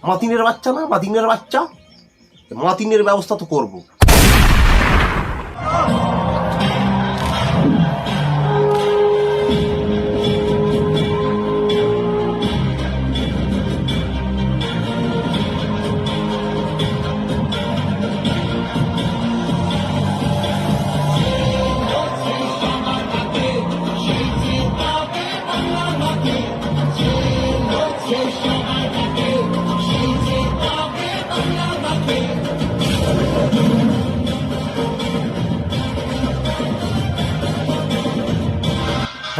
মাতিনের বাচ্চা না, মাতিনের বাচ্চা, মাতিনের ব্যবস্থা তো করবো।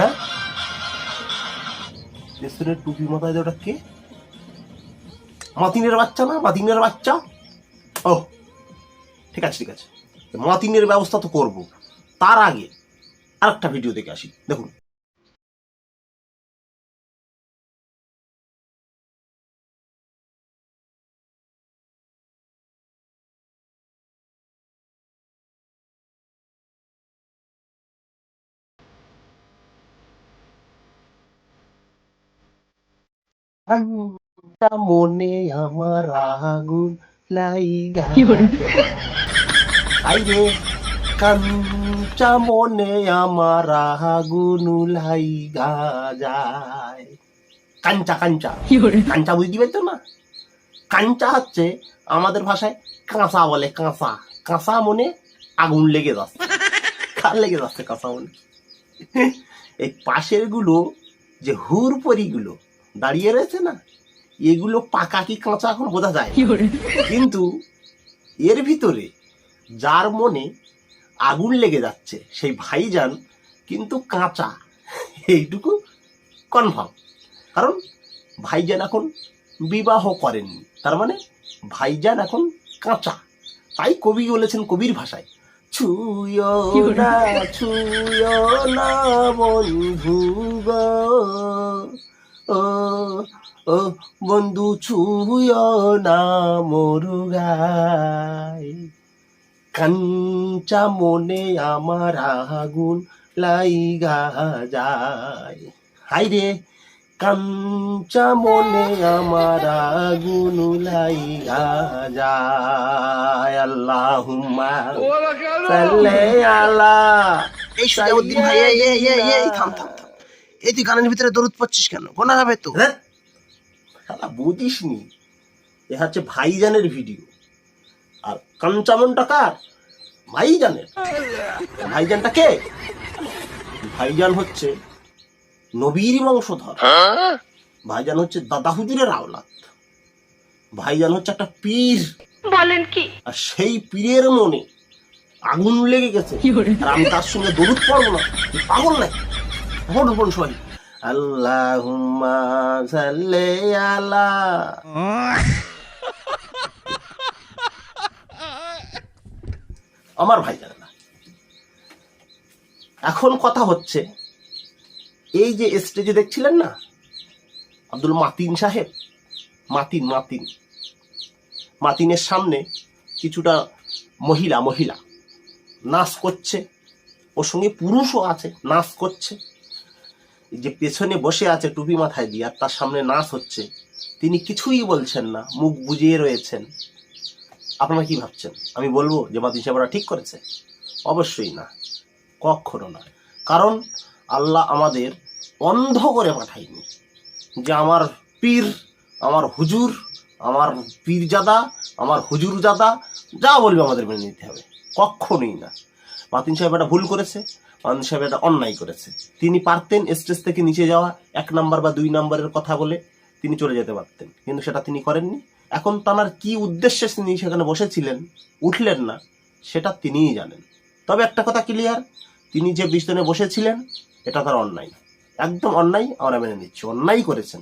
হ্যাঁ, পেছনের টুপি মাথায় দেওয়াটা কে? মাতিনের বাচ্চা না, মাতিনের বাচ্চা। ও ঠিক আছে ঠিক আছে, মাতিনের ব্যবস্থা তো করব। তার আগে আরেকটা ভিডিও দেখে আসি, দেখুন। মনে আমার আগুন লাইগা আইরে, কাঞ্চা মনে আমার আগুন লাইগা যায়। কাঞ্চা কাঞ্চা কাঞ্চা বুঝতে পারছো না? কাঞ্চা হচ্ছে আমাদের ভাষায় কাঁচা বলে, কাঁচা। কাঁচা মনে আগুন লেগে যাচ্ছে। কার লেগে যাচ্ছে কাঁচা মনে? এই পাশের গুলো যে হুরপরি গুলো দাঁড়িয়ে রয়েছে না, এগুলো পাকা কি কাঁচা এখন বোঝা যায়, কিন্তু এর ভিতরে যার মনে আগুন লেগে যাচ্ছে সেই ভাইজান কিন্তু কাঁচা, এইটুকু কনফার্ম। কারণ ভাইজান এখন বিবাহ করেননি, তার মানে ভাইজান এখন কাঁচা। তাই কবি বলেছেন কবির ভাষায়, ছুঁয়ো না ছুঁয়ো না বন্ধু গো, ও ও বন্ধু ছুঁয়ো না মরুগায়, কাঞ্চা মনে আমার আগুন লাইগা যায়। হাই রে, কাঞ্চা মনে আমার আগুন লাইগা যায়। আল্লাহুম্মা সাল্লি আলা। এই সুজাউদ্দিন ভাই, এই থাম থাম থাম, এই তুই গানের ভিতরে দরুদ পড়ছিস কেন? গোনা হবে তো। শালা বুঝিস নি, এ হচ্ছে ভাইজানের ভিডিও। আর কাঞ্চামনটা কার? ভাইজানের। ভাইজানটা কে? ভাইজান হচ্ছে নবীর বংশধর। ভাইজান হচ্ছে দাদা হুজুরের আওলাদ। ভাইজান হচ্ছে একটা পীর। বলেন কি? আর সেই পীরের মনে আগুন লেগে গেছে, আর আমি তার সঙ্গে দরুদ পড়বো না? পাগল নাকি? পড়ুন সবাই, আল্লাহুম্মা সাল্লি আলা। আমার ভাইজান না। এখন কথা হচ্ছে, এই যে স্টেজে দেখছিলেন না আব্দুল মাতিন সাহেব, মাতিন মাতিন মাতিনের সামনে কিছুটা মহিলা নাচ করছে, ওর সঙ্গে পুরুষও আছে, নাচ করছে। যে পেছনে বসে আছে টুপি মাথায় দিয়ে, আর তার সামনে নাচ হচ্ছে, তিনি কিছুই বলছেন না, মুখ বুজিয়ে রয়েছেন। আপনারা কি ভাবছেন আমি বলবো যে মাতিন সাহেবরা ঠিক করেছে? অবশ্যই না, কখনো না। কারণ আল্লাহ আমাদের অন্ধ করে পাঠায়নি যে আমার পীর, আমার হুজুর, আমার পীরজাদা, আমার হুজুরজাদা যা বলবে আমাদের মেনে নিতে হবে, কখনোই না। মাতিন সাহেব একটা ভুল করেছে, মাতিন সাহেব একটা অন্যায় করেছে। তিনি পারতেন স্টেজ থেকে নিচে যাওয়া, 1 নাম্বার বা 2 নাম্বারের কথা বলে তিনি চলে যেতে পারতেন, কিন্তু সেটা তিনি করেননি। এখন তার কি উদ্দেশ্যে তিনি সেখানে বসেছিলেন, উঠলেন না, সেটা তিনিই জানেন। তবে একটা কথা ক্লিয়ার, তিনি যে বিছানায় বসেছিলেন এটা তার অন্যায়, একদম অন্যায়, আমরা মেনে নিচ্ছি, অন্যায় করেছেন।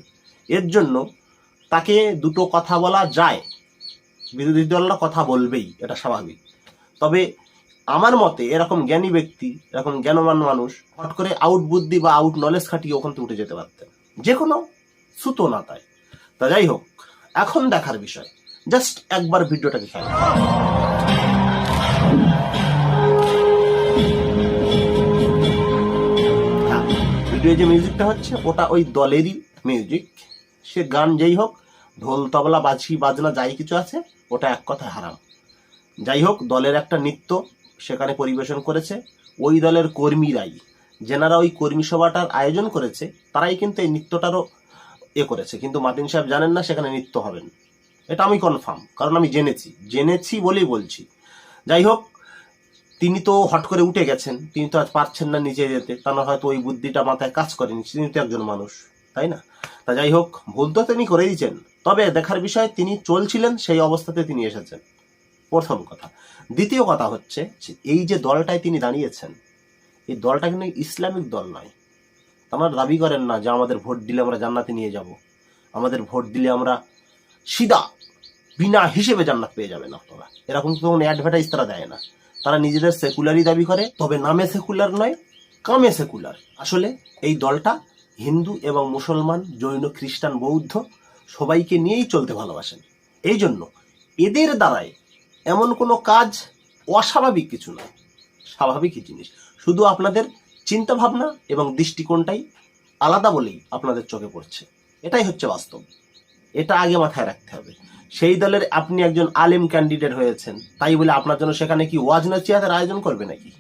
এর জন্য তাকে দুটো কথা বলা যায়, বিরোধী দলরা কথা বলবেই, এটা স্বাভাবিক। তবে আমার মতে এরকম জ্ঞানী ব্যক্তি, এরকম জ্ঞানবান মানুষ হট করে আউট বুদ্ধি বা আউট নলেজ খাটিয়ে ওখান থেকে উঠে যেতে পারতেন, যে কোনো সুতো না তাই। তা যাই হোক, এখন দেখার বিষয়, জাস্ট একবার ভিডিওটা দেখে ভিডিও যে মিউজিকটা হচ্ছে ওটা ওই দলেরই মিউজিক। সে গান যেই হোক, ঢোল তবলা বাজনা যাই কিছু আছে ওটা এক কথায় হারাম। যাই হোক, দলের একটা নৃত্য সেখানে পরিবেশন করেছে ওই দলের কর্মীরাই, যেনারা ওই কর্মী সভাটার আয়োজন করেছে তারাই কিন্তু এই নৃত্যটারও করেছে, কিন্তু মাতিন সাহেব জানেন না সেখানে নৃত্য হবেন। এটা আমি কনফার্ম, কারণ আমি জেনেছি বলেই বলছি। যাই হোক, তিনি তো হট করে উঠে গেছেন, তিনি তো আজ পারছেন না নিচে যেতে, তার হয়তো ওই বুদ্ধিটা মাথায় কাজ করেনি, তিনি তো একজন মানুষ, তাই না? তা যাই হোক, ভুল তো তিনি করে দিয়েছেন, তবে দেখার বিষয় তিনি চলছিলেন সেই অবস্থাতে তিনি এসেছেন, প্রথম কথা। দ্বিতীয় কথা হচ্ছে এই যে দলটায় তিনি দাঁড়িয়েছেন, এই দলটা কিন্তু ইসলামিক দল নয়। আপনারা দাবি করেন না যে আমাদের ভোট দিলে আমরা জান্নাতে নিয়ে যাব, আমাদের ভোট দিলে আমরা সিধা বিনা হিসেবে জান্নাত পেয়ে যাবেন আপনারা, এরকম কোনো অ্যাডভার্টাইজ তারা দেয় না। তারা নিজেদের সেকুলারই দাবি করে, তবে নামে সেকুলার নয়, কামে সেকুলার। আসলে এই দলটা হিন্দু এবং মুসলমান, জৈন, খ্রিস্টান, বৌদ্ধ সবাইকে নিয়েই চলতে ভালোবাসেন। এই জন্য এদের দ্বারায় এমন কোনো কাজ অস্বাভাবিক কিছু নয়, স্বাভাবিক জিনিস। শুধু আপনাদের চিন্তা ভাবনা এবং দৃষ্টিকোণটাই আলাদা বলেই আপনাদের চোখে পড়ছে, এটাই হচ্ছে বাস্তব। এটা আগে মাথায় রাখতে হবে। সেই দলের আপনি একজন আলেম ক্যান্ডিডেট হয়েছেন, তাই বলে আপনার জন্য সেখানে কি ওয়াজ নসিহতের আয়োজন করবে নাকি?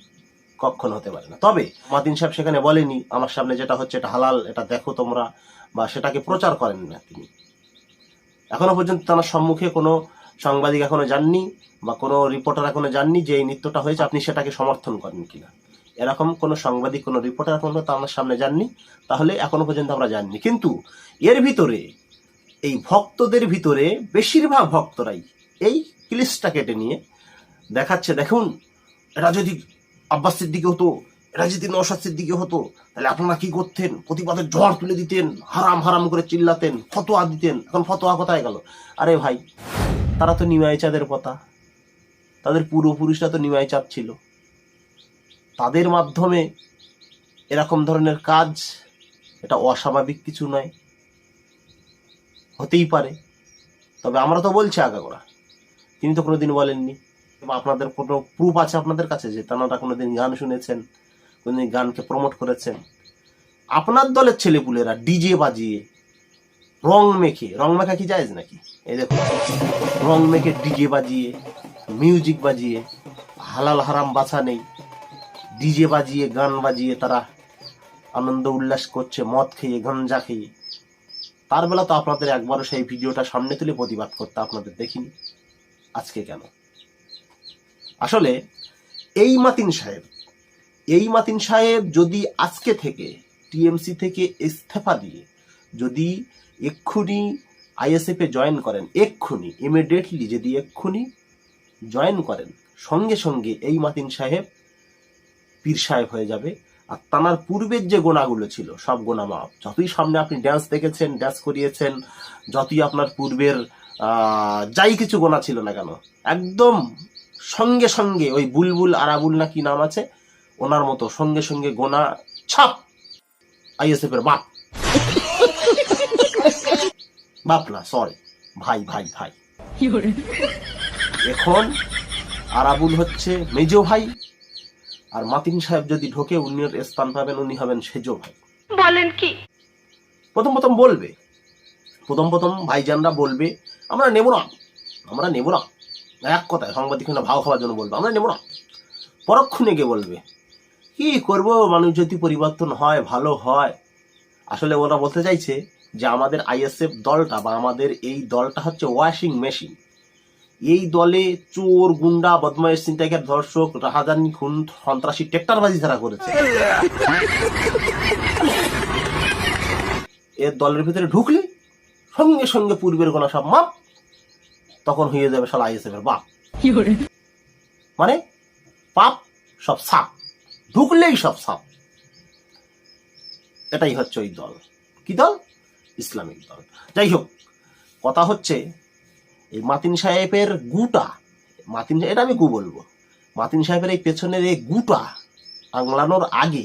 কখনো হতে পারে না। তবে মাতিন সাহেব সেখানে বলেনি আমার সামনে যেটা হচ্ছে এটা হালাল, এটা দেখো তোমরা, বা সেটাকে প্রচার করেন না তিনি। এখনো পর্যন্ত তার সম্মুখে কোনো সাংবাদিক এখনো যাননি বা কোনো রিপোর্টার এখনো যাননি যে এই নৃত্যটা হয়েছে আপনি সেটাকে সমর্থন করেন কিনা, এরকম কোনো সাংবাদিক, কোনো রিপোর্টার এখনো তার সামনে যাননি, তাহলে এখনো পর্যন্ত আমরা জাননি। কিন্তু এর ভিতরে, এই ভক্তদের ভিতরে বেশিরভাগ ভক্তরাই এই ক্লিপটা কেটে নিয়ে দেখাচ্ছে, দেখুন এটা যদি আব্বাস সিদ্দিকী হতো, এটা যদি নওশাদ সিদ্দিকী হতো, তাহলে আপনারা কি করতেন? প্রতিবাদের ঝড় তুলে দিতেন, হারাম হারাম করে চিল্লাতেন, ফতোয়া দিতেন। এখন ফতোয়া কোথায় গেল? আরে ভাই, তারা তো নিমাই চাঁদের পতা, তাদের পূর্বপুরুষরা তো নিমাই চাঁদ ছিল, তাদের মাধ্যমে এরকম ধরনের কাজ, এটা অস্বাভাবিক কিছু নয়, হতেই পারে। তবে আমরা তো বলছি আগাগোড়া, তিনি তো কোনোদিন বলেননি। আপনাদের কোনো প্রুফ আছে আপনাদের কাছে যে তারা কোনোদিন গান শুনেছেন, কোনোদিন গানকে প্রমোট করেছেন? আপনার দলের ছেলেপুলেরা ডিজে বাজিয়ে রং মেখা কি জায়েজ নাকি? এই দেখুন, রং মেখে ডিজে বাজিয়ে, মিউজিক বাজিয়ে, হালাল হারাম বাছা নেই, ডিজে বাজিয়ে, গান বাজিয়ে তারা আনন্দ উল্লাস করছে, মদ খেয়ে, গাঞ্জা খেয়ে। তার বেলা তো আপনাদের একবারও সেই ভিডিওটা সামনে তুলে প্রতিবাদ করতে আপনাদের দেখিনি, আজকে কেন? আসলে এই মাতিন সাহেব যদি আজকে থেকে টিএমসি থেকে ইস্তফা দিয়ে যদি এক্ষুনি আইএসএফ এ জয়েন করেন, এক্ষুনি ইমিডিয়েটলি যদি এক্ষুনি জয়েন করেন, সঙ্গে সঙ্গে এই মাতিন সাহেব পীর সাহেব হয়ে যাবে। আর তানার পূর্বের যে গোনাগুলো ছিল সব গোনা মাফ। যতই সামনে আপনি ড্যান্স দেখেছেন, ড্যান্স করিয়েছেন, যতই আপনার পূর্বের যাই কিছু গোনা ছিল না কেন, একদম সঙ্গে সঙ্গে ওই বুলবুল আরাবুল না কি নাম আছে ওনার মতো সঙ্গে সঙ্গে গোনা ছাপ আইএসএফ এর বাপ না, সরি, ভাই। এখন আরাবুল হচ্ছে মেজো ভাই, আর মাতিন সাহেব যদি ঢোকে উনির স্থান পাবেন, উনি হবেন সেজো ভাই। বলেন কি? প্রথম ভাইজানরা বলবে আমরা নেব না, এক কথায় সাংবাদিক ভাও খাওয়ার জন্য বলবে আমরা নেব না। পরক্ষণে গিয়ে বলবে কি করব, মানুষ যদি পরিবর্তন হয় ভালো হয়। আসলে ওরা বলতে চাইছে যে আমাদের আইএসএফ দলটা বা আমাদের এই দলটা হচ্ছে ওয়াশিং মেশিন। এই দলে চোর, গুন্ডা, বদমাইশ, ছিনতাইকার, ধর্ষক, রাহাজানি, খুন, সন্ত্রাসী, টেক্টারবাজি যারা করেছে, এর দলের ভিতরে ঢুকলে সঙ্গে সঙ্গে পূর্বের গোনা সব মাপ, তখন হয়ে যাবে শালা আইএসএফ এর বাপ। মানে পাপ সব সাপ, ঢুকলেই সব সাপ। এটাই হচ্ছে ওই দল। কি দল? ইসলামিক দল। যাই হোক, কথা হচ্ছে এই মাতিন সাহেবের গুটা, এটা আমি বলবো, মাতিন সাহেবের এই পেছনের এই গুটা আংলানোর আগে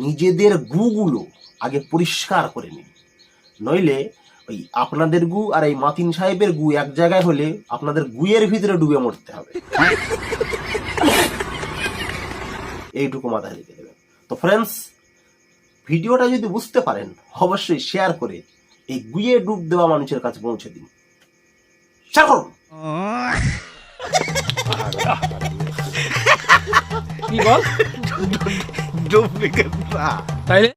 নিজেদের গুগুলো আগে পরিষ্কার করে নিন, নইলে ওই আপনাদের গু আর এই মাতিন সাহেবের গু এক জায়গায় হলে আপনাদের গুয়ের ভিতরে ডুবে মরতে হবে। এইটুকু মাথায় রেখে দেবেন। তো ফ্রেন্ডস, ভিডিওটা যদি বুঝতে পারেন অবশ্যই শেয়ার করে এই গুয়ে ডুব দেওয়া মানুষের কাছে পৌঁছে দিন। সাগর কি বল ডুপ্লিকেট না। তাইলে